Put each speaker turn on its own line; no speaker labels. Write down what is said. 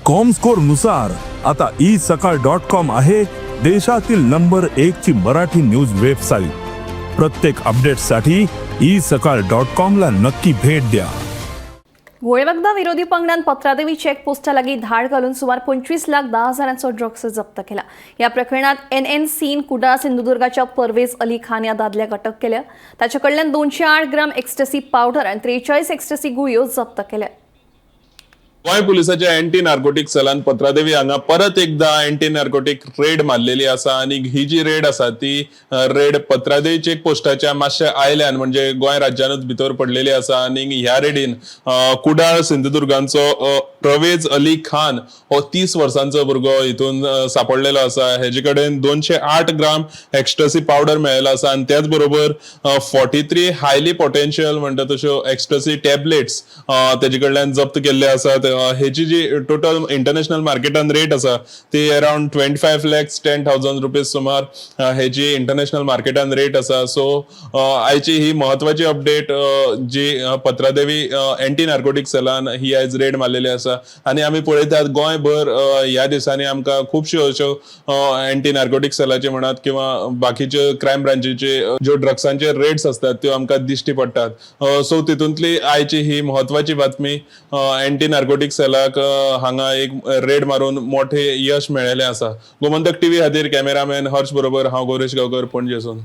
Comscore नुसार आता isakal.com आहे देशातील नंबर 1 ची मराठी न्यूज वेबसाईट। प्रत्येक अपडेटसाठी isakal.com ला नक्की भेट द्या।
गोळेवागदा विरोधी पंगडान पत्रादेवी चेकपोस्टा लागीं धाड घालून सुमार 25,10,000 ड्रग्स जप्त केला। या प्रकरणात NN सीन कुडाळ सिंधुदुर्गाच्या परवेज अली खान या दादल्याक अटक केल्या। ताचे कडल्यान 208 ग्राम एक्स्टसी पावडर आणि 43 एक्स्टसी गुळयो जप्त केल्या।
गोंय पुलिसाच्या अँटी नार्कोटिक सेलान पत्रादेवी हांगा परत एकदा अँटी नार्कोटिक रेड मारलेली आसा आणि ही जी रेड आसा ती रेड पत्रादेवी चेक पोस्टाच्या मातशे आयल्यान म्हणजे गोंय राज्यानूच भितर पडलेली आसा आणि ह्या रेडीन कुडाळ सिंधुदुर्गांचो परवेज अली खान हो 30 वर्सांचो भुरगो हितून सापडलेलो आसा। हेजे कडेन 208 ग्राम एक्स्टसी पावडर मेळ्ळेलो आसा आणि त्याच बरोबर 43 हायली पोटेन्शियल म्हणटा तश्यो एक्स्टसी टॅबलेट्स तेजे कडल्यान जप्त केल्ले आसात। हेची जी टोटल इंटरनॅशनल मार्केटान रेट आसा ती अराउंड 25,10,000 रुपीज सुमार हेची इंटरनॅशनल मार्केटान रेट आसा। सो आयची ही महत्वाची अपडेट जी पत्रादेवी अँटी नार्कोटिक सेलान ही आयज रेड मारलेली आसा आणि आम्ही पळयतात गोंयभर ह्या दिसांनी आमकां खुबश्यो अश्यो अँटी नार्कोटिक सेलाचे म्हणत किंवा बाकीचे क्रायम ब्रांचीचे ज्यो ड्रग्सांचे रेड्स असतात त्यो आमकां दिश्टी पडटात। सो तितूंतली आयची ही महत्वाची बातमी अँटी नार्कोटिक सेलाक हांगा एक रेड मारून मोठे यश मेळ्ळेलें आसा। गोमंतक टीव्ही खातीर कॅमेरामॅन हर्ष बरोबर हांव गौरेश गांवकर पणजेसून।